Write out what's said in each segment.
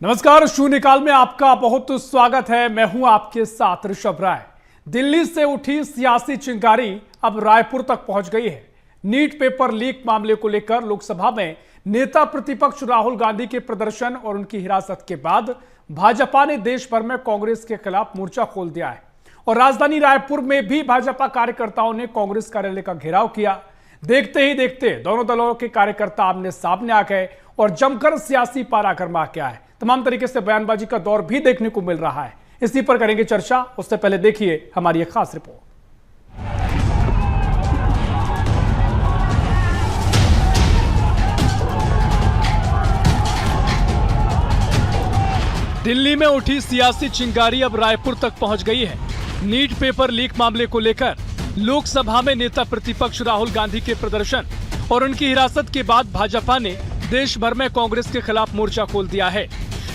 नमस्कार, शून्यकाल में आपका बहुत स्वागत है। मैं हूं आपके साथ ऋषभ राय। दिल्ली से उठी सियासी चिंगारी अब रायपुर तक पहुंच गई है। नीट पेपर लीक मामले को लेकर लोकसभा में नेता प्रतिपक्ष राहुल गांधी के प्रदर्शन और उनकी हिरासत के बाद भाजपा ने देश भर में कांग्रेस के खिलाफ मोर्चा खोल दिया है और राजधानी रायपुर में भी भाजपा कार्यकर्ताओं ने कांग्रेस कार्यालय का घेराव किया। देखते ही देखते दोनों दलों के कार्यकर्ता आमने सामने आ गए और जमकर सियासी पारा गरमा गया है। तमाम तरीके से बयानबाजी का दौर भी देखने को मिल रहा है। इसी पर करेंगे चर्चा। उससे पहले देखिए हमारी एक खास रिपोर्ट। दिल्ली में उठी सियासी चिंगारी अब रायपुर तक पहुंच गई है। नीट पेपर लीक मामले को लेकर लोकसभा में नेता प्रतिपक्ष राहुल गांधी के प्रदर्शन और उनकी हिरासत के बाद भाजपा ने देश भर में कांग्रेस के खिलाफ मोर्चा खोल दिया है।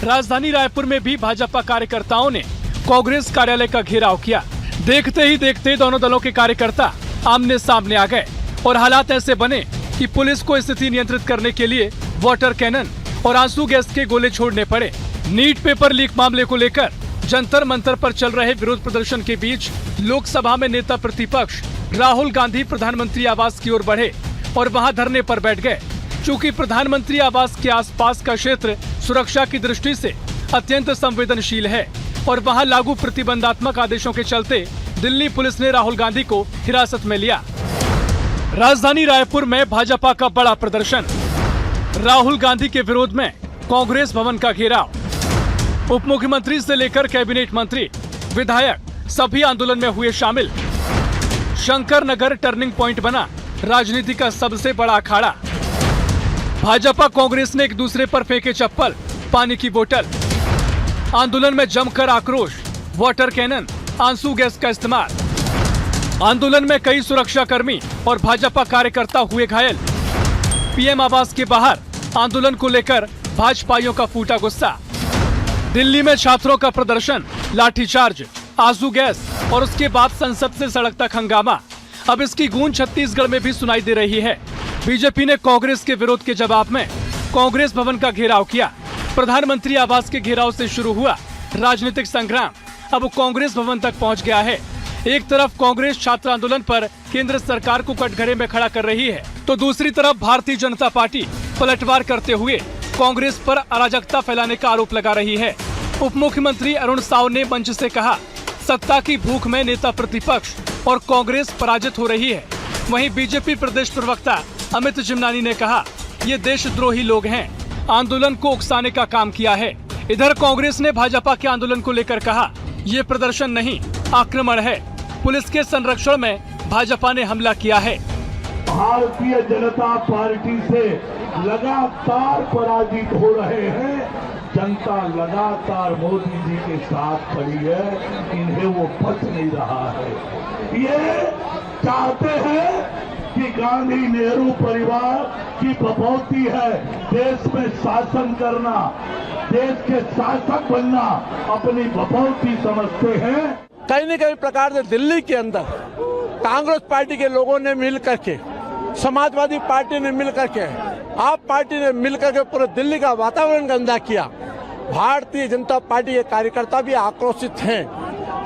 राजधानी रायपुर में भी भाजपा कार्यकर्ताओं ने कांग्रेस कार्यालय का घेराव किया। देखते ही देखते दोनों दलों के कार्यकर्ता आमने सामने आ गए और हालात ऐसे बने कि पुलिस को स्थिति नियंत्रित करने के लिए वाटर कैनन और आंसू गैस के गोले छोड़ने पड़े। नीट पेपर लीक मामले को लेकर जंतर मंतर पर चल रहे विरोध प्रदर्शन के बीच लोकसभा में नेता प्रतिपक्ष राहुल गांधी प्रधानमंत्री आवास की ओर बढ़े और वहां धरने पर बैठ गए। चूंकि प्रधानमंत्री आवास के आसपास का क्षेत्र सुरक्षा की दृष्टि से अत्यंत संवेदनशील है और वहां लागू प्रतिबंधात्मक आदेशों के चलते दिल्ली पुलिस ने राहुल गांधी को हिरासत में लिया। राजधानी रायपुर में भाजपा का बड़ा प्रदर्शन, राहुल गांधी के विरोध में कांग्रेस भवन का घेराव। उप मुख्यमंत्री से लेकर कैबिनेट मंत्री, विधायक सभी आंदोलन में हुए शामिल। शंकर नगर टर्निंग पॉइंट बना राजनीति का सबसे बड़ा अखाड़ा। भाजपा कांग्रेस ने एक दूसरे पर फेंके चप्पल, पानी की बोतल। आंदोलन में जमकर आक्रोश, वाटर कैनन, आंसू गैस का इस्तेमाल। आंदोलन में कई सुरक्षा कर्मी और भाजपा कार्यकर्ता हुए घायल। पीएम आवास के बाहर आंदोलन को लेकर भाजपाइयों का फूटा गुस्सा। दिल्ली में छात्रों का प्रदर्शन, लाठीचार्ज, आंसू गैस और उसके बाद संसद से सड़क तक हंगामा। अब इसकी गूंज छत्तीसगढ़ में भी सुनाई दे रही है। बीजेपी ने कांग्रेस के विरोध के जवाब में कांग्रेस भवन का घेराव किया। प्रधानमंत्री आवास के घेराव से शुरू हुआ राजनीतिक संग्राम अब कांग्रेस भवन तक पहुंच गया है। एक तरफ कांग्रेस छात्र आंदोलन पर केंद्र सरकार को कटघरे में खड़ा कर रही है, तो दूसरी तरफ भारतीय जनता पार्टी पलटवार करते हुए कांग्रेस पर अराजकता फैलाने का आरोप लगा रही है। उप मुख्यमंत्री अरुण साव ने मंच से कहा, सत्ता की भूख में नेता प्रतिपक्ष और कांग्रेस पराजित हो रही है। वहीं बीजेपी प्रदेश प्रवक्ता अमित चिमनानी ने कहा, ये देशद्रोही लोग हैं, आंदोलन को उकसाने का काम किया है। इधर कांग्रेस ने भाजपा के आंदोलन को लेकर कहा, ये प्रदर्शन नहीं आक्रमण है। पुलिस के संरक्षण में भाजपा ने हमला किया है। भारतीय जनता पार्टी से लगातार पराजित हो रहे हैं। जनता लगातार मोदी जी के साथ खड़ी है, इन्हें वो बच नहीं रहा है। ये चाहते हैं कि गांधी नेहरू परिवार की बपौती है देश में शासन करना, देश के शासक बनना अपनी बपौती समझते हैं। कहीं न कहीं प्रकार से दिल्ली के अंदर कांग्रेस पार्टी के लोगों ने मिल करके, समाजवादी पार्टी ने मिल करके, आप पार्टी ने मिल करके पूरे दिल्ली का वातावरण गंदा किया। भारतीय जनता पार्टी के कार्यकर्ता भी आक्रोशित हैं।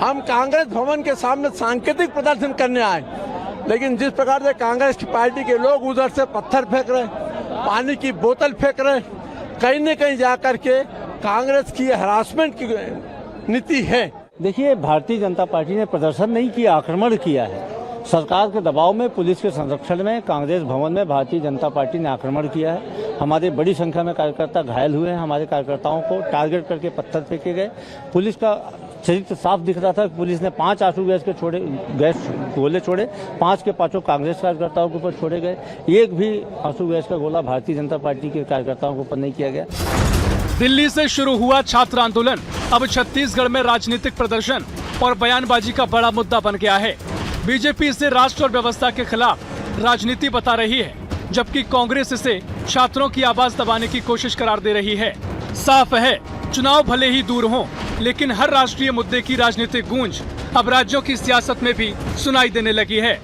हम कांग्रेस भवन के सामने सांकेतिक प्रदर्शन करने आए, लेकिन जिस प्रकार से कांग्रेस की पार्टी के लोग उधर से पत्थर फेंक रहे, पानी की बोतल फेंक रहे, कहीं न कहीं जाकर के कांग्रेस की हरासमेंट की नीति है। देखिए, भारतीय जनता पार्टी ने प्रदर्शन नहीं किया, आक्रमण किया है। सरकार के दबाव में, पुलिस के संरक्षण में कांग्रेस भवन में भारतीय जनता पार्टी ने आक्रमण किया है। हमारे बड़ी संख्या में कार्यकर्ता घायल हुए हैं। हमारे कार्यकर्ताओं को टारगेट करके पत्थर फेंके गए। पुलिस का चरित्र साफ दिख रहा था। पुलिस ने 5 आंसू गैस गोले छोड़े, 5 के 5 कांग्रेस कार्यकर्ताओं के ऊपर छोड़े गए। एक भी आंसू गैस का गोला भारतीय जनता पार्टी के कार्यकर्ताओं के ऊपर नहीं किया गया। दिल्ली से शुरू हुआ छात्र आंदोलन अब छत्तीसगढ़ में राजनीतिक प्रदर्शन और बयानबाजी का बड़ा मुद्दा बन गया है। बीजेपी इसे राष्ट्र और व्यवस्था के खिलाफ राजनीति बता रही है, जबकि कांग्रेस इसे छात्रों की आवाज दबाने की कोशिश करार दे रही है। साफ है, चुनाव भले ही दूर हों, लेकिन हर राष्ट्रीय मुद्दे की राजनीतिक गूंज अब राज्यों की सियासत में भी सुनाई देने लगी है।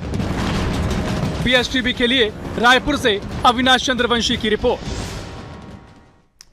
बीएसटीवी के लिए रायपुर से अविनाश चंद्रवंशी की रिपोर्ट।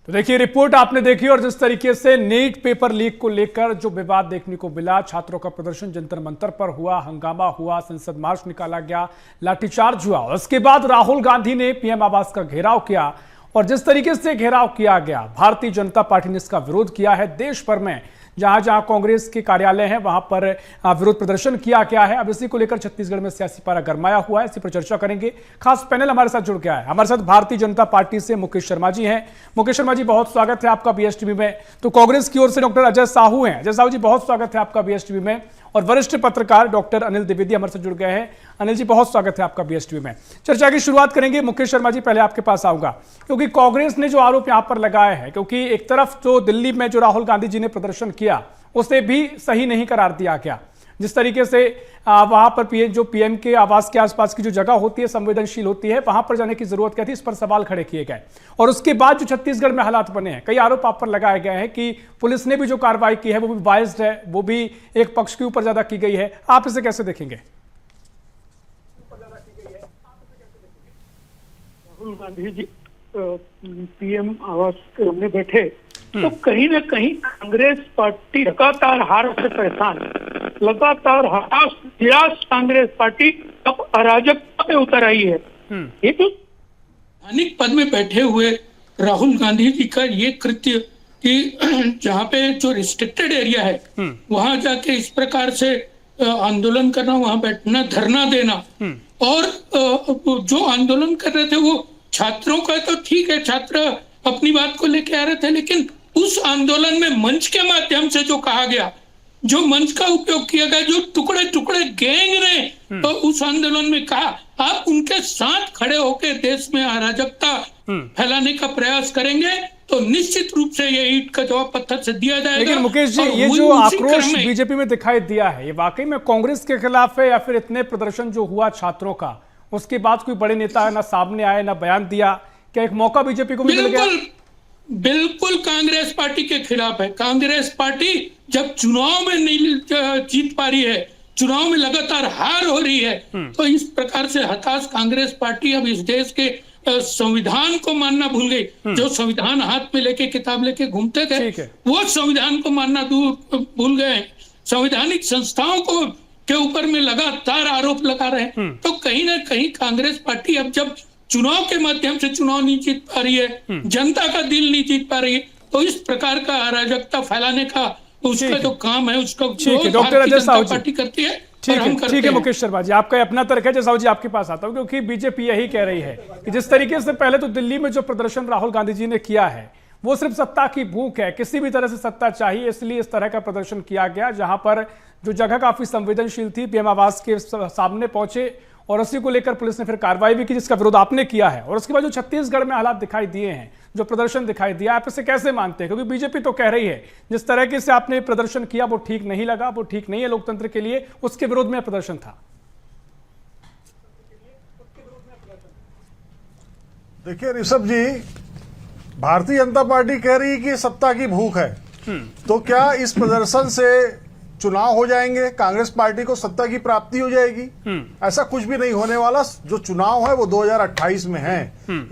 तो देखिए रिपोर्ट आपने देखी और जिस तरीके से नीट पेपर लीक को लेकर जो विवाद देखने को मिला, छात्रों का प्रदर्शन जंतर मंतर पर हुआ, हंगामा हुआ, संसद मार्च निकाला गया, लाठीचार्ज हुआ, उसके बाद राहुल गांधी ने पीएम आवास का घेराव किया और जिस तरीके से घेराव किया गया, भारतीय जनता पार्टी ने इसका विरोध किया है। देश भर में जहां जहां कांग्रेस के कार्यालय हैं वहां पर विरोध प्रदर्शन किया गया है। अब इसी को लेकर छत्तीसगढ़ में सियासी पारा गरमाया हुआ है, इसी पर चर्चा करेंगे। खास पैनल हमारे साथ जुड़ गया है, हमारे साथ भारतीय जनता पार्टी से मुकेश शर्मा जी हैं। मुकेश शर्मा जी, बहुत स्वागत है आपका बीएसटीवी में। तो कांग्रेस की ओर से डॉक्टर अजय साहू हैं। अजय साहू जी, बहुत स्वागत है आपका बीएसटीवी में। और वरिष्ठ पत्रकार डॉक्टर अनिल द्विवेदी हमारे साथ जुड़ गए हैं। अनिल जी, बहुत स्वागत है आपका बीएसटीवी में। चर्चा की शुरुआत करेंगे। मुकेश शर्मा जी, पहले आपके पास आऊंगा, क्योंकि कांग्रेस ने जो आरोप यहां पर लगाए हैं, क्योंकि एक तरफ जो दिल्ली में जो राहुल गांधी जी ने प्रदर्शन किया उसे भी सही नहीं करार दिया गया। जिस तरीके से वहां पर पीएम के आवास के आसपास की जो जगह होती है संवेदनशील होती है, वहां पर जाने की जरूरत क्या थी, इस पर सवाल खड़े किए गए। और उसके बाद जो छत्तीसगढ़ में हालात बने हैं, कई आरोप आप पर लगाए गए हैं कि पुलिस ने भी जो कार्रवाई की है वो भी बायस्ड है, वो भी एक पक्ष के ऊपर ज्यादा की गई है। आप इसे कैसे देखेंगे? राहुल गांधी जी पीएम आवास में बैठे तो कहीं ना कहीं कांग्रेस पार्टी लगातार हार से परेशान, लगातार हताश निराश कांग्रेस पार्टी अब अराजकता में उतर आई है। ये तो स्थानिक पद में बैठे हुए राहुल गांधी जी का ये कृत्य कि जहाँ पे जो रिस्ट्रिक्टेड एरिया है वहां जाके इस प्रकार से आंदोलन करना, वहां बैठना, धरना देना, और जो आंदोलन कर रहे थे वो छात्रों का तो ठीक है, छात्र अपनी बात को लेके आ रहे थे, लेकिन उस आंदोलन में मंच के माध्यम से जो कहा गया, जो मंच का उपयोग किया गया, जो टुकड़े टुकड़े गैंग ने तो उस आंदोलन में कहा, आप उनके साथ खड़े होकर देश में अराजकता फैलाने का प्रयास करेंगे तो निश्चित रूप से ये ईंट का जवाब पत्थर से दिया जाएगा। लेकिन मुकेश जी, ये जो आक्रोश बीजेपी में दिखाई दिया है, ये वाकई में कांग्रेस के खिलाफ है या फिर इतने प्रदर्शन जो हुआ छात्रों का, उसके बाद कोई बड़े नेता ना सामने आए, ना बयान दिया? क्या एक मौका बीजेपी को मिल गया? बिल्कुल कांग्रेस पार्टी के खिलाफ है। कांग्रेस पार्टी जब चुनाव में नहीं जीत पा रही है, चुनाव में लगातार हार हो रही है, तो इस प्रकार से हताश कांग्रेस पार्टी अब इस देश के संविधान को मानना भूल गई। जो संविधान हाथ में लेके किताब लेके घूमते थे, वो संविधान को मानना भूल गए। संवैधानिक संस्थाओं को के ऊपर में लगातार आरोप लगा रहे हैं। तो कहीं ना कहीं कांग्रेस पार्टी अब जब चुनाव के माध्यम से चुनाव नहीं जीत पा रही है, जनता का दिल नहीं जीत पा रही है, तो इस प्रकार का अराजकता फैलाने का उसका जो काम है उसका डॉक्टर अजय साहू जी पार्टी करती है। ठीक है मुकेश शर्मा जी, आपका अपना तर्क है। जैसा जी आपके पास आता हूं, क्योंकि बीजेपी यही कह रही है कि जिस तरीके से पहले तो दिल्ली में जो प्रदर्शन राहुल गांधी जी ने किया है वो सिर्फ सत्ता की भूख है, किसी भी तरह से सत्ता चाहिए, इसलिए इस तरह का प्रदर्शन किया गया, जहां पर जो जगह काफी संवेदनशील थी, पीएम आवास के सामने पहुंचे और उसी को लेकर पुलिस ने फिर कार्रवाई भी की, जिसका विरोध आपने किया है। और उसके बाद जो छत्तीसगढ़ में हालात दिखाई दिए हैं, जो प्रदर्शन दिखाई दिया, आप इसे कैसे मानते हैं? क्योंकि बीजेपी तो कह रही है जिस तरीके से आपने प्रदर्शन किया वो ठीक नहीं लगा, वो ठीक नहीं है लोकतंत्र के लिए, उसके विरोध में प्रदर्शन था। देखिए ऋषभ जी, भारतीय जनता पार्टी कह रही है कि सत्ता की भूख है, तो क्या इस प्रदर्शन से चुनाव हो जाएंगे, कांग्रेस पार्टी को सत्ता की प्राप्ति हो जाएगी? ऐसा कुछ भी नहीं होने वाला। जो चुनाव है वो 2028 में है।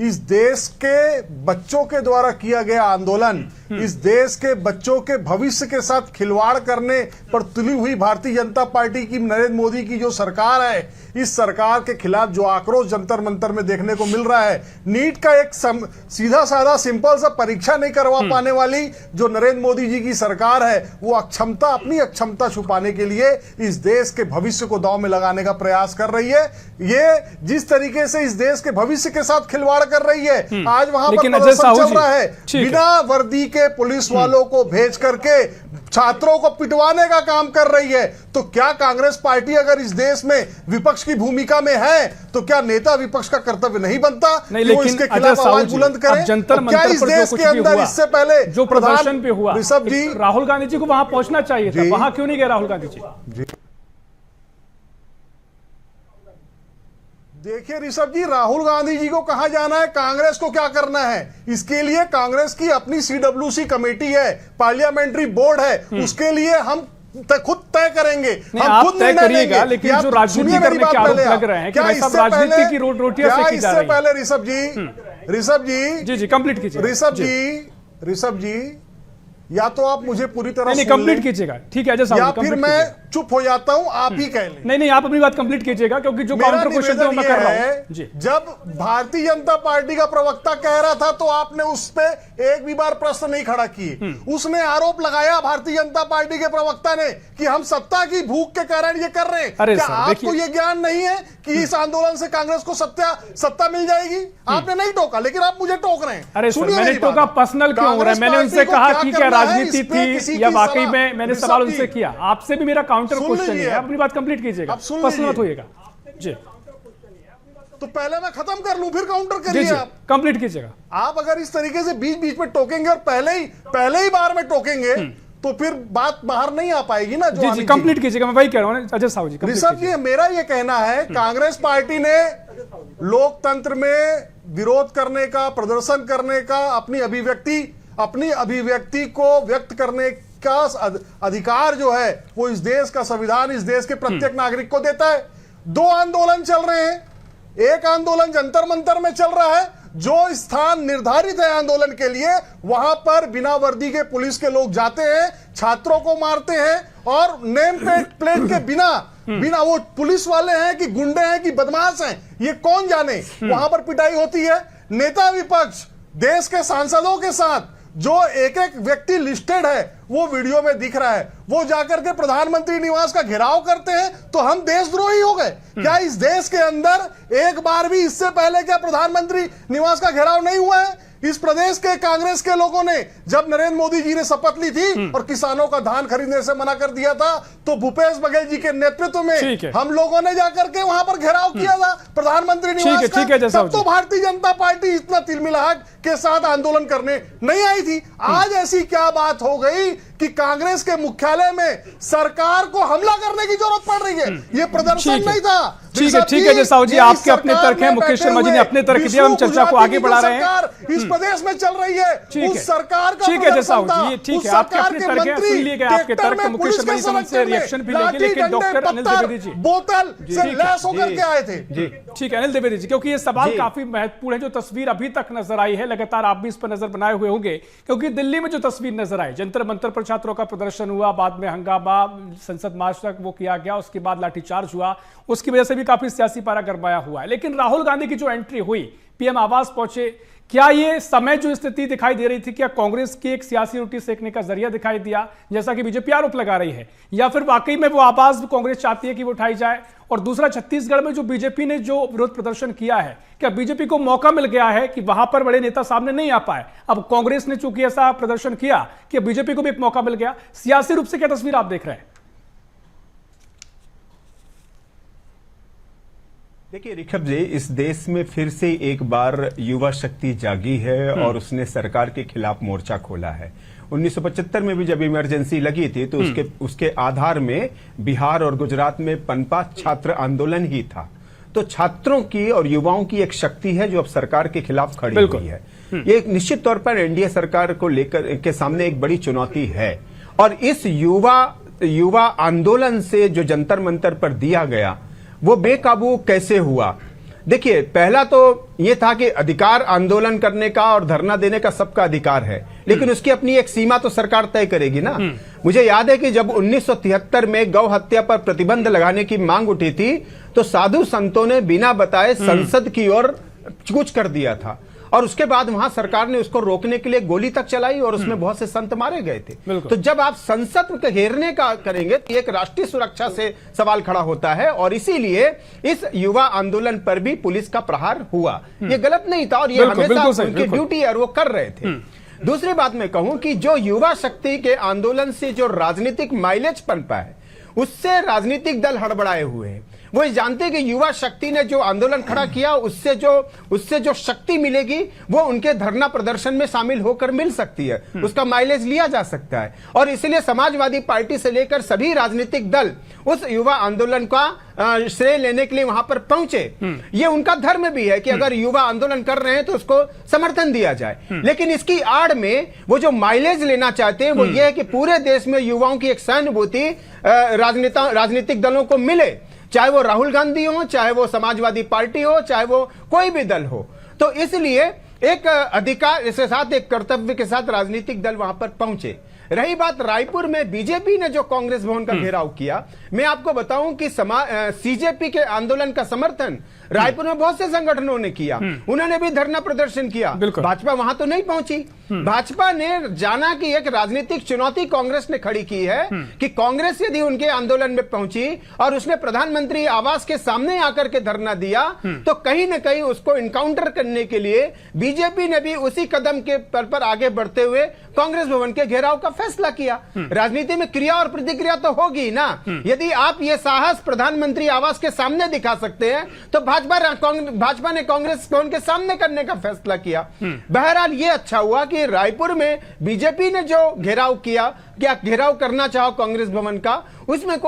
इस देश के बच्चों के द्वारा किया गया आंदोलन, इस देश के बच्चों के भविष्य के साथ खिलवाड़ करने पर तुली हुई भारतीय जनता पार्टी की, नरेंद्र मोदी की जो सरकार है, इस सरकार के खिलाफ जो आक्रोश जंतर मंतर में देखने को मिल रहा है, नीट का एक सीधा साधा सिंपल सा परीक्षा नहीं करवा पाने वाली जो नरेंद्र मोदी जी की सरकार है, वो अक्षमता, अपनी अक्षमता छुपाने के लिए इस देश के भविष्य को दांव में लगाने का प्रयास कर रही है। ये जिस तरीके से इस देश के भविष्य के साथ खिलवाड़ कर रही है, आज वहां पर प्रदर्शन चल रहा है, बिना वर्दी के पुलिस वालों को भेज करके छात्रों को पिटवाने का काम कर रही है। तो क्या कांग्रेस पार्टी अगर इस देश में विपक्ष की भूमिका में है, तो क्या नेता विपक्ष का कर्तव्य नहीं बनता कि वो इसके खिलाफ आवाज बुलंद करें? जंतर मंतर क्या इस देश के अंदर इससे पहले जो प्रदर्शन पे हुआ, ऋषभ जी, राहुल गांधी जी को वहां पहुंचना चाहिए था, वहां क्यों नहीं गए राहुल गांधी जी? देखिए ऋषभ जी, राहुल गांधी जी को कहां जाना है, कांग्रेस को क्या करना है, इसके लिए कांग्रेस की अपनी सीडब्ल्यूसी कमेटी है, पार्लियामेंट्री बोर्ड है, उसके लिए हम खुद तय करेंगे। हम खुद तय करिएगा, लेकिन जो राजनीति करने के आरोप लग रहे हैं, क्या सब राजनीति की रोटियां सेकी जा रही हैं? इससे पहले ऋषभ जी जी कंप्लीट कीजिए। ऋषभ जी, ऋषभ जी, या तो आप मुझे पूरी तरह नहीं सुन कंप्लीट लें, कीजिएगा, ठीक है अजय साहब या जी, फिर complete मैं कीजिएगा। चुप हो जाता हूं, आप ही कह लें। नहीं आप अपनी बात कंप्लीट कीजिएगा, क्योंकि जो मेरा काउंटर क्वेश्चन निवेदन मैं ये कर रहा है, हूं जी। जब भारतीय जनता पार्टी का प्रवक्ता कह रहा था तो आपने उस पे एक भी बार प्रश्न नहीं खड़ा किए। उसने आरोप लगाया भारतीय जनता पार्टी के प्रवक्ता ने कि हम सत्ता की भूख के कारण ये कर रहे हैं। अरे क्या सर, आपको देखिए- ये ज्ञान नहीं है कि इस आंदोलन से कांग्रेस को सत्ता मिल जाएगी? आपने नहीं टोका, लेकिन आप मुझे टोक रहे हैं। अरे सर, सुनिए मैंने मेरी टोका बात। पर्सनल क्यों हो रहा है? मैंने कांग्रेस उनसे पार्टी कहा को कि क्या क्या करना है, राजनीति इस पे किसी थी की या वाकई सलाह- में मैंने ऋषभ सवाल जी, उनसे किया। आपसे भी मेरा काउंटर सुन क्वेश्चन लीजिए है, आप। अपनी बात कंप्लीट कीजिएगा, आप सुन पर्सनल मत लीजिए। होइएगा जी तो पहले मैं खत्म कर लूं, फिर काउंटर जी करिए जी, आप। कंप्लीट कीजिएगा। आप अगर इस तरीके से बीच बीच में टोकेंगे और पहले ही बार में टोकेंगे तो फिर बात बाहर नहीं आ पाएगी ना। जो जी अमित जी कंप्लीट कीजिएगा, मैं वही कह रहा हूँ अजय साहू जी, complete ऋषभ कीजिएगा। जी, मेरा ये कहना है, कांग्रेस पार्टी ने लोकतंत्र में विरोध करने का, प्रदर्शन करने का, अपनी अभिव्यक्ति को व्यक्त करने का अधिकार जो है वो इस देश का संविधान इस देश के प्रत्येक नागरिक को देता है। 2 आंदोलन चल रहे हैं। एक आंदोलन जंतर मंतर में चल रहा है, जो स्थान निर्धारित है आंदोलन के लिए, वहां पर बिना वर्दी के पुलिस के लोग जाते हैं, छात्रों को मारते हैं और नेम प्लेट के बिना वो पुलिस वाले हैं कि गुंडे हैं कि बदमाश हैं, ये कौन जाने। वहां पर पिटाई होती है। नेता विपक्ष देश के सांसदों के साथ जो एक एक व्यक्ति लिस्टेड है वो वीडियो में दिख रहा है, वो जाकर के प्रधानमंत्री निवास का घेराव करते हैं, तो हम देशद्रोही हो गए क्या? इस देश के अंदर एक बार भी इससे पहले क्या प्रधानमंत्री निवास का घेराव नहीं हुआ है? इस प्रदेश के कांग्रेस के लोगों ने जब नरेंद्र मोदी जी ने शपथ ली थी और किसानों का धान खरीदने से मना कर दिया था, तो भूपेश बघेल जी के नेतृत्व में हम लोगों ने जाकर के वहां पर घेराव किया था प्रधानमंत्री निवास का। तब तो भारतीय जनता पार्टी इतना तिलमिलाहट के साथ आंदोलन करने नहीं आई थी। आज ऐसी क्या बात हो गई कि कांग्रेस के मुख्यालय में सरकार को हमला करने की जरूरत पड़ रही है? ये प्रदर्शन नहीं था। ठीक है अजय साहू जी, आपके अपने तर्क हैं, मुकेश शर्मा जी ने अपने तर्क दिए, हम चर्चा को आगे बढ़ा रहे हैं। इस प्रदेश में चल रही है उस सरकार का, ठीक है अजय साहू जी, ठीक है आपके अपने तर्क हैं, सुन लिए गए आपके तर्क। मुकेश शर्मा जी से रिएक्शन भी लेंगे, लेकिन डॉक्टर अनिल द्विवेदी जी बोतल से लैस होकर के आए थे। जी ठीक है अनिल द्विवेदी जी, क्योंकि ये सवाल काफी महत्वपूर्ण है। जो तस्वीर अभी तक नजर आई है, लगातार आप भी इस पर नजर बनाए हुए होंगे, क्योंकि दिल्ली में जो तस्वीर नजर आई, जंतर मंतर पर छात्रों का प्रदर्शन हुआ, बाद में हंगामा, संसद मार्च तक वो किया गया, उसके बाद लाठीचार्ज हुआ, उसकी वजह से भी काफी सियासी पारा गरमाया हुआ है। लेकिन राहुल गांधी की जो एंट्री हुई, पीएम आवास पहुंचे, क्या ये समय जो स्थिति दिखाई दे रही थी, क्या कांग्रेस की एक सियासी रोटी सेकने का जरिया दिखाई दिया, जैसा कि बीजेपी आरोप लगा रही है, या फिर वाकई में वो आवाज कांग्रेस चाहती है कि वो उठाई जाए? और दूसरा, छत्तीसगढ़ में जो बीजेपी ने जो विरोध प्रदर्शन किया है, क्या बीजेपी को मौका मिल गया है कि वहां पर बड़े नेता सामने नहीं आ पाए? अब कांग्रेस ने चूंकि ऐसा प्रदर्शन किया कि बीजेपी को भी एक मौका मिल गया। सियासी रूप से क्या तस्वीर आप देख रहे हैं? देखिए ऋषभ जी, इस देश में फिर से एक बार युवा शक्ति जागी है और उसने सरकार के खिलाफ मोर्चा खोला है। 1975 में भी जब इमरजेंसी लगी थी तो उसके आधार में बिहार और गुजरात में पनपा छात्र आंदोलन ही था। तो छात्रों की और युवाओं की एक शक्ति है जो अब सरकार के खिलाफ खड़ी हुई है। ये एक निश्चित तौर पर एनडीए सरकार को लेकर के सामने एक बड़ी चुनौती है। और इस युवा आंदोलन से जो जंतर मंतर पर दिया गया वो बेकाबू कैसे हुआ? देखिए, पहला तो यह था कि अधिकार आंदोलन करने का और धरना देने का सबका अधिकार है, लेकिन उसकी अपनी एक सीमा तो सरकार तय करेगी ना। मुझे याद है कि जब 1973 में गौ हत्या पर प्रतिबंध लगाने की मांग उठी थी तो साधु संतों ने बिना बताए संसद की ओर कूच कर दिया था, और उसके बाद वहां सरकार ने उसको रोकने के लिए गोली तक चलाई और उसमें बहुत से संत मारे गए थे। तो जब आप संसद के घेरने का करेंगे तो एक राष्ट्रीय सुरक्षा से सवाल खड़ा होता है, और इसीलिए इस युवा आंदोलन पर भी पुलिस का प्रहार हुआ। ये गलत नहीं था और ये हमेशा उनकी ड्यूटी है और वो कर रहे थे। दूसरी बात मैं कहूं कि जो युवा शक्ति के आंदोलन से जो राजनीतिक माइलेज पनपा है, उससे राजनीतिक दल हड़बड़ाए हुए हैं। वो जानते हैं कि युवा शक्ति ने जो आंदोलन खड़ा किया उससे जो शक्ति मिलेगी वो उनके धरना प्रदर्शन में शामिल होकर मिल सकती है, उसका माइलेज लिया जा सकता है। और इसलिए समाजवादी पार्टी से लेकर सभी राजनीतिक दल उस युवा आंदोलन का श्रेय लेने के लिए वहां पर पहुंचे। ये उनका धर्म भी है कि अगर युवा आंदोलन कर रहे हैं तो उसको समर्थन दिया जाए, लेकिन इसकी आड़ में वो जो माइलेज लेना चाहते हैं वो ये है कि पूरे देश में युवाओं की एक सहानुभूति राजनीतिक दलों को मिले, चाहे वो राहुल गांधी हो, चाहे वो समाजवादी पार्टी हो, चाहे वो कोई भी दल हो। तो इसलिए एक अधिकार इसके साथ, एक कर्तव्य के साथ राजनीतिक दल वहां पर पहुंचे। रही बात रायपुर में बीजेपी ने जो कांग्रेस भवन का घेराव किया, मैं आपको बताऊं कि सीजेपी के आंदोलन का समर्थन रायपुर में बहुत से संगठनों ने किया। उन्होंने भी धरना प्रदर्शन किया। भाजपा वहां तो नहीं पहुंची। भाजपा ने जाना कि एक राजनीतिक चुनौती कांग्रेस ने खड़ी की है कि कांग्रेस यदि उनके आंदोलन में पहुंची और उसने प्रधानमंत्री आवास के सामने आकर के धरना दिया तो कहीं ना कहीं उसको इनकाउंटर करने के लिए बीजेपी ने भी उसी कदम के पर आगे बढ़ते हुए कांग्रेस भवन के घेराव का फैसला किया। राजनीति में क्रिया और प्रतिक्रिया तो होगी ना। यदि आप ये साहस प्रधानमंत्री आवास के सामने दिखा सकते हैं तो भाजपा ने कांग्रेस भवन के सामने करने का फैसला किया। बहरहाल ये अच्छा हुआ कि रायपुर में बीजेपी ने जो घेराव किया, क्या घेराव करना चाहो कांग्रेस भवन का, उसमें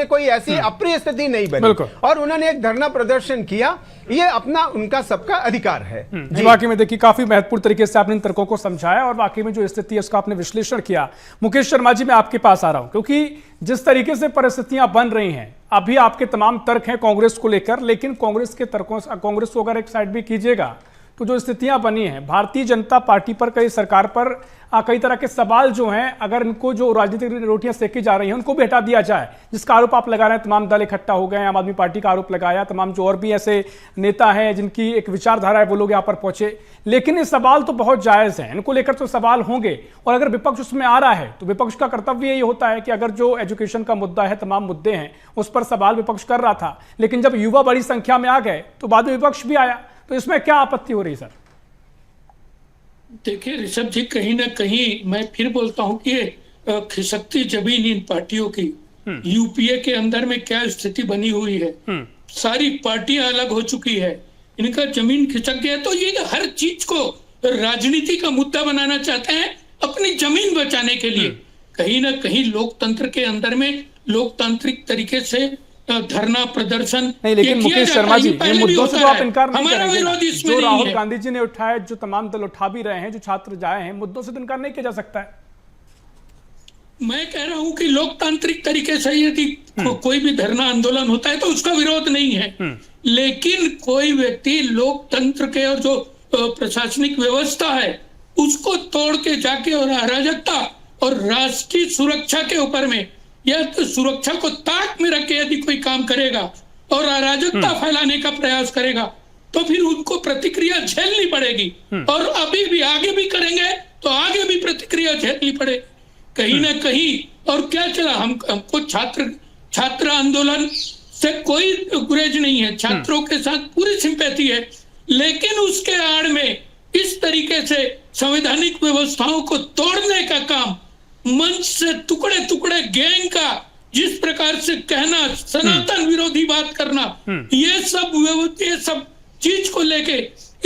कोई ऐसी अप्रिय स्थिति नहीं बनी और उन्होंने एक धरना प्रदर्शन किया। ये अपना उनका सबका अधिकार है। वाकई में देखिए काफी महत्वपूर्ण तरीके से आपने इन तर्कों को समझाया और वाकई में जो स्थिति है उसका आपने विश्लेषण किया। मुकेश शर्मा जी, मैं आपके पास आ रहा हूं क्योंकि जिस तरीके से परिस्थितियां बन रही हैं, अभी आपके तमाम तर्क हैं कांग्रेस को लेकर, लेकिन कांग्रेस के तर्कों, कांग्रेस को अगर एक साइड भी कीजिएगा तो जो स्थितियां बनी हैं, भारतीय जनता पार्टी पर, कई सरकार पर कई तरह के सवाल जो हैं, अगर इनको जो राजनीतिक रोटियां सेकी जा रही हैं उनको भी हटा दिया जाए, जिसका आरोप आप लगा रहे हैं तमाम दल इकट्ठा हो गए, आम आदमी पार्टी का आरोप लगाया, तमाम जो और भी ऐसे नेता हैं जिनकी एक विचारधारा है वो लोग यहाँ पर पहुंचे, लेकिन ये सवाल तो बहुत जायज हैं, इनको लेकर तो सवाल होंगे। और अगर विपक्ष उसमें आ रहा है तो विपक्ष का कर्तव्य यही होता है कि अगर जो एजुकेशन का मुद्दा है, तमाम मुद्दे हैं, उस पर सवाल विपक्ष कर रहा था, लेकिन जब युवा बड़ी संख्या में आ गए तो बाद में विपक्ष भी आया, तो इसमें क्या आपत्ति हो रही सर? देखिए ऋषभ जी, कहीं ना कहीं मैं फिर बोलता हूं कि ये खिसकती जमीन इन पार्टियों की, यूपीए के अंदर में क्या स्थिति बनी हुई है, सारी पार्टियां अलग हो चुकी है, इनका जमीन खिसक गया। तो ये हर चीज को राजनीति का मुद्दा बनाना चाहते हैं अपनी जमीन बचाने के लिए। कहीं ना कहीं लोकतंत्र के अंदर में लोकतांत्रिक तरीके से धरना प्रदर्शन नहीं, लेकिन मुकेश शर्मा जी, ये मुद्दों से तो आप इनकार नहीं हमारा विरोध करेंगे। इसमें जो नहीं राहुल है। गांधी जी ने उठाया, जो तमाम दल उठा भी रहे हैं, जो छात्र जाए हैं, मुद्दों से तो इनकार नहीं किया जा सकता है। मैं कह रहा हूं कि लोकतांत्रिक तरीके से यदि कोई भी धरना आंदोलन होता है तो उसका विरोध नहीं है, लेकिन कोई व्यक्ति लोकतंत्र के और जो प्रशासनिक व्यवस्था है उसको तोड़ के जाके और अराजकता और राष्ट्रीय सुरक्षा के ऊपर में, या तो सुरक्षा को ताक में रख के यदि कोई काम करेगा और अराजकता फैलाने का प्रयास करेगा तो फिर उनको प्रतिक्रिया झेलनी पड़ेगी, और अभी भी आगे भी करेंगे तो आगे भी प्रतिक्रिया झेलनी पड़े कहीं ना कहीं। और क्या चला, हमको छात्र आंदोलन से कोई गुरेज नहीं है, छात्रों के साथ पूरी सिंपैथी है, लेकिन उसके आड़ में इस तरीके से संवैधानिक व्यवस्थाओं को तोड़ने का काम, मंच से टुकड़े टुकड़े गैंग का जिस प्रकार से कहना, सनातन विरोधी बात करना, ये सब चीज को लेके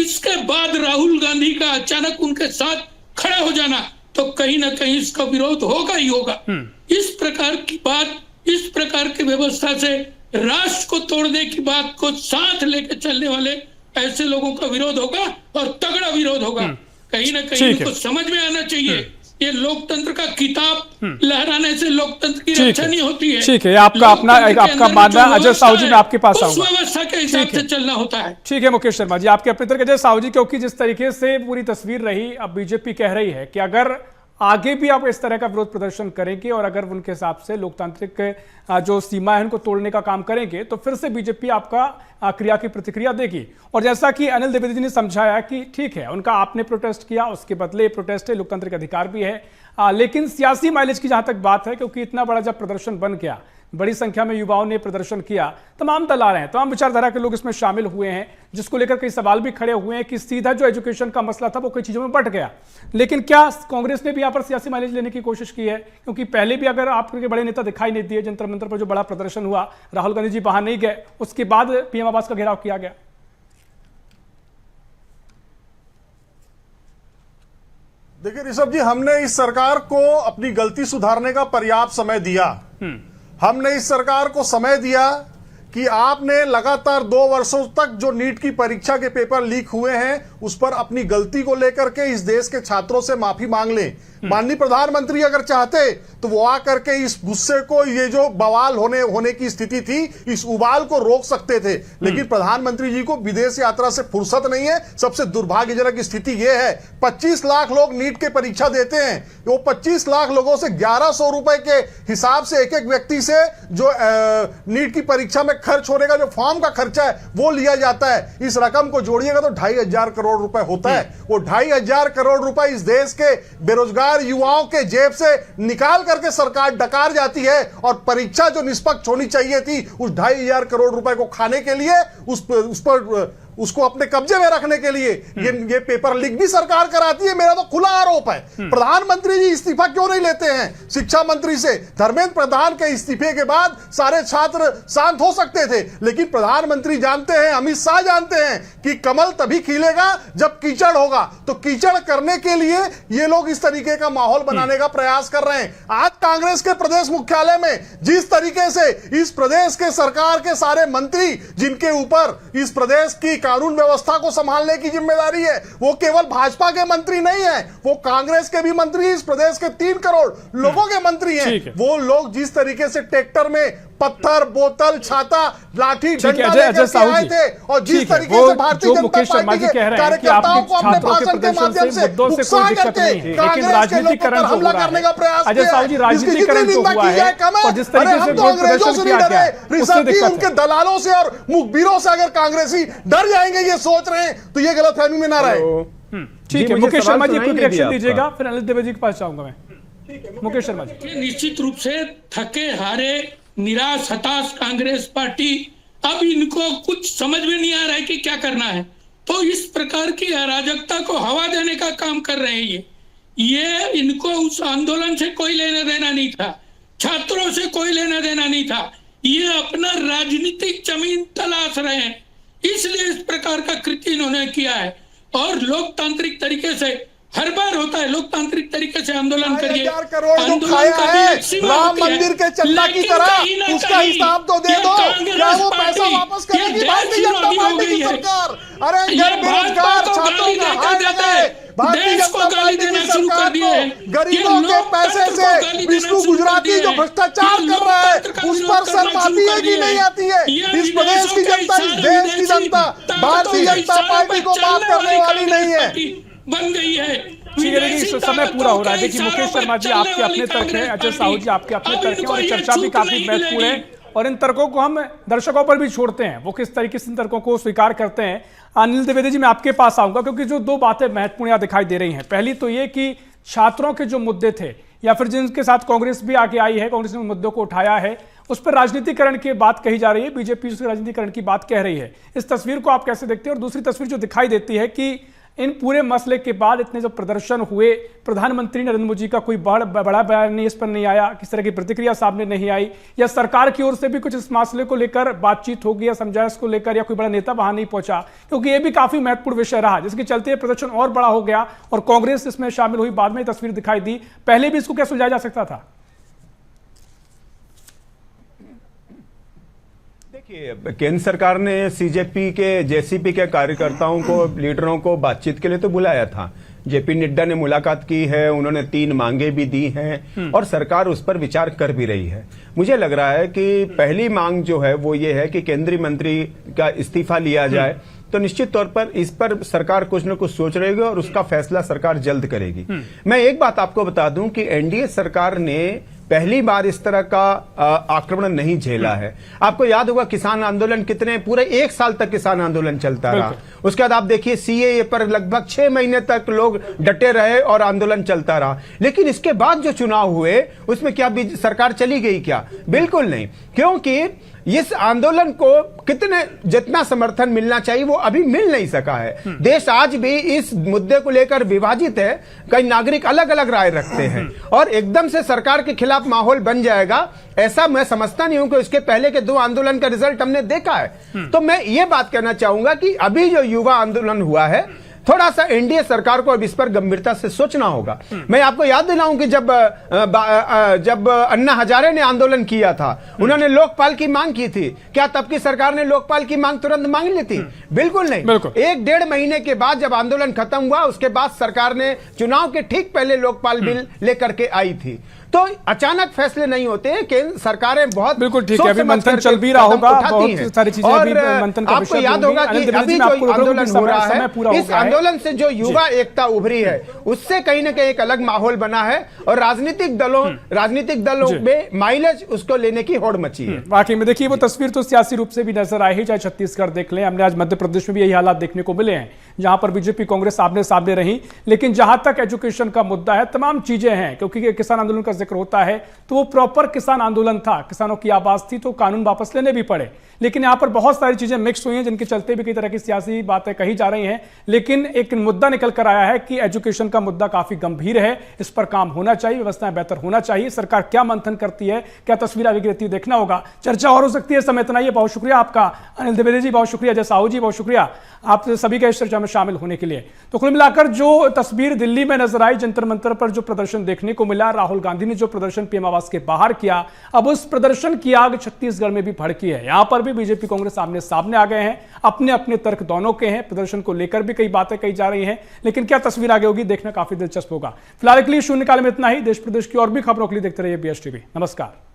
इसके बाद राहुल गांधी का अचानक उनके साथ खड़ा हो जाना, तो कहीं ना कहीं इसका विरोध होगा ही होगा। इस प्रकार की बात, इस प्रकार की व्यवस्था से राष्ट्र को तोड़ने की बात को साथ लेके चलने वाले ऐसे लोगों का विरोध होगा और तगड़ा विरोध होगा। कहीं ना कहीं इनको समझ में आना चाहिए ये लोकतंत्र का किताब लहराने से लोकतंत्र की रक्षा नहीं होती है। ठीक है, आपका अपना आपका मानना। अजय साहू जी, मैं आपके पास आऊंगा। उस व्यवस्था के हिसाब से चलना होता है। ठीक है मुकेश शर्मा जी, आपके अपने तरह। अजय साहू जी, क्योंकि जिस तरीके से पूरी तस्वीर रही, अब बीजेपी कह रही है कि अगर आगे भी आप इस तरह का विरोध प्रदर्शन करेंगे और अगर उनके हिसाब से लोकतांत्रिक जो सीमा है उनको तोड़ने का काम करेंगे तो फिर से बीजेपी आपका क्रिया की प्रतिक्रिया देगी। और जैसा कि अनिल द्विवेदी जी ने समझाया कि ठीक है, उनका आपने प्रोटेस्ट किया, उसके बदले प्रोटेस्ट है, लोकतांत्रिक अधिकार भी है, लेकिन सियासी माइलेज की जहां तक बात है, क्योंकि इतना बड़ा जब प्रदर्शन बन गया, बड़ी संख्या में युवाओं ने प्रदर्शन किया, तमाम दल आ रहे हैं, तमाम विचारधारा के लोग इसमें शामिल हुए हैं, जिसको लेकर कई सवाल भी खड़े हुए हैं कि सीधा जो एजुकेशन का मसला था वो कई चीजों में बंट गया। लेकिन क्या कांग्रेस ने भी यहाँ पर सियासी माइलेज लेने की कोशिश की है? क्योंकि पहले भी अगर आपके बड़े नेता दिखाई नहीं दिए, जंतर मंतर पर जो बड़ा प्रदर्शन हुआ, राहुल गांधी जी बाहर नहीं गए, उसके बाद पीएम आवास का घेराव किया गया। देखिए ऋषभ जी, हमने इस सरकार को अपनी गलती सुधारने का पर्याप्त समय दिया। हमने इस सरकार को समय दिया कि आपने लगातार 2 वर्षों तक जो नीट की परीक्षा के पेपर लीक हुए हैं उस पर अपनी गलती को लेकर के इस देश के छात्रों से माफी मांग लें। माननीय प्रधानमंत्री अगर चाहते तो वो आकर के इस गुस्से को, ये जो बवाल होने की स्थिति थी, इस उबाल को रोक सकते थे, लेकिन प्रधानमंत्री जी को विदेश यात्रा से फुर्सत नहीं है। सबसे दुर्भाग्यजनक स्थिति ये है 25 लाख लोग नीट के परीक्षा देते हैं, वो 25 लाख लोगों से 1100 रुपए के हिसाब से एक एक व्यक्ति से जो नीट की परीक्षा में खर्च होने का जो फॉर्म का खर्चा है वो लिया जाता है। इस रकम को जोड़िएगा तो 2500 करोड़ रुपए होता है। वो 2500 करोड़ रुपए इस देश के बेरोजगार युवाओं के जेब से निकाल करके सरकार डकार जाती है, और परीक्षा जो निष्पक्ष होनी चाहिए थी उस 2500 करोड़ रुपए को खाने के लिए, उसको अपने कब्जे में रखने के लिए ये पेपर लीक भी सरकार कराती है। मेरा तो खुला आरोप है। प्रधानमंत्री जी इस्तीफा क्यों नहीं लेते हैं शिक्षा मंत्री से? धर्मेंद्र प्रधान के इस्तीफे के बाद सारे छात्र शांत हो सकते थे, लेकिन प्रधानमंत्री जानते हैं, अमित शाह जानते हैं कि कमल तभी खिलेगा जब कीचड़ होगा। तो कीचड़ करने के लिए ये लोग इस तरीके का माहौल बनाने का प्रयास कर रहे हैं। आज कांग्रेस के प्रदेश मुख्यालय में जिस तरीके से इस प्रदेश के सरकार के सारे मंत्री, जिनके ऊपर इस प्रदेश की कानून व्यवस्था को संभालने की जिम्मेदारी है, वो केवल भाजपा के मंत्री नहीं है, वो कांग्रेस के भी मंत्री, इस प्रदेश के 3 करोड़ लोगों के मंत्री हैं। वो लोग जिस तरीके से ट्रैक्टर में पत्थर, बोतल, छाता, लाठी, डंडा लेकर आए थे, और जिस तरीके से भारतीय जनता पार्टी के कार्यकर्ताओं को अपने भाषण के माध्यम से उकसा करके कांग्रेस के लोगों पर हमला करने का प्रयास किया, इसकी जितनी निंदा की जाए कम है। अरे हम तो अंग्रेजों से नहीं डरे, ऋषभ जी उनके दलालों से और मुखबिरों से अगर कांग्रेसी डर जाएंगे ये सोच रहे हैं तो ये गलतफहमी में ना रहे। ठीक है, मुकेश शर्मा जी क्विक रिएक्शन दीजिएगा, फिर अनिल द्विवेदी के पास जाऊंगा मैं। मुकेश शर्मा जी। निश्चित रूप से थके हारे, निराश, हताश कांग्रेस पार्टी, अब इनको कुछ समझ में नहीं आ रहा है कि क्या करना है, तो इस प्रकार की अराजकता को हवा देने का काम कर रहे हैं। ये इनको उस आंदोलन से कोई लेना देना नहीं था, छात्रों से कोई लेना देना नहीं था, ये अपना राजनीतिक जमीन तलाश रहे हैं, इसलिए इस प्रकार का कृत्य इन्होंने किया है। और लोकतांत्रिक तरीके से हर बार होता है, लोकतांत्रिक तरीके से आंदोलन करिए। आंदोलन का राम मंदिर के चंदा की तरह उसका हिसाब तो दे दो, क्या वो पैसा वापस करेगी भारतीय जनता पार्टी की सरकार? अरे घर बेरोजगार छात्रों का हाल लगाए भारतीय जनता पार्टी की सरकार को गरीबों के पैसे से विष्णु गुजराती जो भ्रष्टाचार कर रहा है उस पर शर्म आती है कि नहीं आती है? इस प्रदेश की जनता, इस देश की जनता भारतीय जनता पार्टी को माफ करने वाली नहीं है। बन गई है। ठीक है, देखिए समय पूरा हो रहा है। देखिए मुकेश शर्मा जी आपके अपने तर्क हैं, अजय साहू जी आपके अपने तर्क हैं, और ये चर्चा भी काफी महत्वपूर्ण है, और इन तर्कों को हम दर्शकों पर भी छोड़ते हैं, वो किस तरीके से इन तर्कों को स्वीकार करते हैं। अनिल द्विवेदी जी मैं आपके पास आऊंगा, क्योंकि जो 2 बातें महत्वपूर्ण यहाँ दिखाई दे रही हैं। पहली तो ये कि छात्रों के जो मुद्दे थे, या फिर जिनके साथ कांग्रेस भी आगे आई है, कांग्रेस ने मुद्दों को उठाया है, उस पर राजनीतिकरण की बात कही जा रही है, बीजेपी उस राजनीतिकरण की बात कह रही है। इस तस्वीर को आप कैसे देखते हैं? और दूसरी तस्वीर जो दिखाई देती है कि इन पूरे मसले के बाद इतने जो प्रदर्शन हुए, प्रधानमंत्री नरेंद्र मोदी का कोई बड़ा बयान नहीं, इस पर नहीं आया, किस तरह की प्रतिक्रिया सामने नहीं आई, या सरकार की ओर से भी कुछ इस मसले को लेकर बातचीत होगी या समझाइश को लेकर, या कोई बड़ा नेता वहां नहीं पहुंचा, क्योंकि ये भी काफी महत्वपूर्ण विषय रहा, जिसके चलते प्रदर्शन और बड़ा हो गया और कांग्रेस इसमें शामिल हुई। बाद में तस्वीर दिखाई दी, पहले भी इसको क्या सुलझाया जा सकता था? देखिए, केंद्र सरकार ने सीजेपी के, जेसीपी के कार्यकर्ताओं को, लीडरों को बातचीत के लिए तो बुलाया था। जेपी नड्डा ने मुलाकात की है, उन्होंने 3 मांगे भी दी हैं और सरकार उस पर विचार कर भी रही है। मुझे लग रहा है कि पहली मांग जो है वो ये है कि केंद्रीय मंत्री का इस्तीफा लिया जाए, तो निश्चित तौर पर इस पर सरकार कुछ न कुछ सोच रही है और उसका फैसला सरकार जल्द करेगी। मैं एक बात आपको बता दूं कि एनडीए सरकार ने पहली बार इस तरह का आक्रमण नहीं झेला है। आपको याद होगा किसान आंदोलन कितने, पूरे 1 साल तक किसान आंदोलन चलता रहा। उसके बाद आप देखिए सीएए पर लगभग 6 महीने तक लोग डटे रहे और आंदोलन चलता रहा। लेकिन इसके बाद जो चुनाव हुए उसमें क्या सरकार चली गई? क्या बिल्कुल नहीं, क्योंकि इस आंदोलन को जितना समर्थन मिलना चाहिए वो अभी मिल नहीं सका है। देश आज भी इस मुद्दे को लेकर विभाजित है, कई नागरिक अलग अलग राय रखते हैं और एकदम से सरकार के खिलाफ माहौल बन जाएगा ऐसा मैं समझता नहीं हूं कि इसके पहले के 2 आंदोलन का रिजल्ट हमने देखा है। तो मैं ये बात कहना चाहूंगा कि अभी जो युवा आंदोलन हुआ है थोड़ा सा एनडीए सरकार को अब इस पर गंभीरता से सोचना होगा। मैं आपको याद दिलाऊं कि जब अन्ना हजारे ने आंदोलन किया था, उन्होंने लोकपाल की मांग की थी। क्या तब की सरकार ने लोकपाल की मांग तुरंत मांग ली थी? बिल्कुल नहीं। एक डेढ़ महीने के बाद जब आंदोलन खत्म हुआ, उसके बाद सरकार ने चुनाव के ठीक पहले लोकपाल बिल लेकर के आई थी। तो अचानक फैसले नहीं होते हैं। केंद्र सरकारें बहुत बिल्कुल ठीक है, अभी मंथन चल भी रहा होगा, बहुत सारी चीजें अभी मंथन का आपको याद होगा कि अभी जो आंदोलन हो रहा है, इस आंदोलन से जो युवा एकता उभरी है, उससे कहीं ना कहीं एक अलग माहौल बना है और राजनीतिक दलों में माइलेज उसको लेने की होड़ मची है। वाकई में देखिए, वो तस्वीर तो सियासी रूप से भी नजर आई है, चाहे छत्तीसगढ़ देख लें, हमने आज मध्य प्रदेश में भी यही हालात देखने को मिले हैं, जहां पर बीजेपी कांग्रेस आमने सामने रही। लेकिन जहां तक एजुकेशन का मुद्दा है, तमाम चीजें हैं, क्योंकि किसान आंदोलन का जिक्र होता है तो वो प्रॉपर किसान आंदोलन था, किसानों की आवाज थी, तो कानून वापस लेने भी पड़े। लेकिन यहां पर बहुत सारी चीजें मिक्स हुई हैं, जिनके चलते भी कई तरह की सियासी बातें कही जा रही हैं। लेकिन एक मुद्दा निकल कर आया है कि एजुकेशन का मुद्दा काफी गंभीर है, इस पर काम होना चाहिए, व्यवस्थाएं बेहतर होना चाहिए। सरकार क्या मंथन करती है, क्या तस्वीर आगे गिरती है, देखना होगा। चर्चा और हो सकती है, समय इतना ही है। बहुत शुक्रिया आपका अनिल द्विवेदी जी, बहुत शुक्रिया अजय साहू जी, बहुत शुक्रिया आप सभी का इस चर्चा में शामिल होने के लिए। तो कुल मिलाकर जो तस्वीर दिल्ली में नजर आई, जंतर मंतर पर जो प्रदर्शन देखने को मिला, राहुल गांधी ने जो प्रदर्शन पीएम आवास के बाहर किया, अब उस प्रदर्शन की आग छत्तीसगढ़ में भी भड़की है। यहां पर भी बीजेपी कांग्रेस आमने सामने आ गए हैं, अपने अपने तर्क दोनों के हैं, प्रदर्शन को लेकर भी कई बातें कही जा रही हैं। लेकिन क्या तस्वीर आगे होगी, देखना काफी दिलचस्प होगा। फिलहाल के लिए शून्यकाल में इतना ही। देश प्रदेश की और भी खबरों के लिए देखते रहिए BSTV। नमस्कार।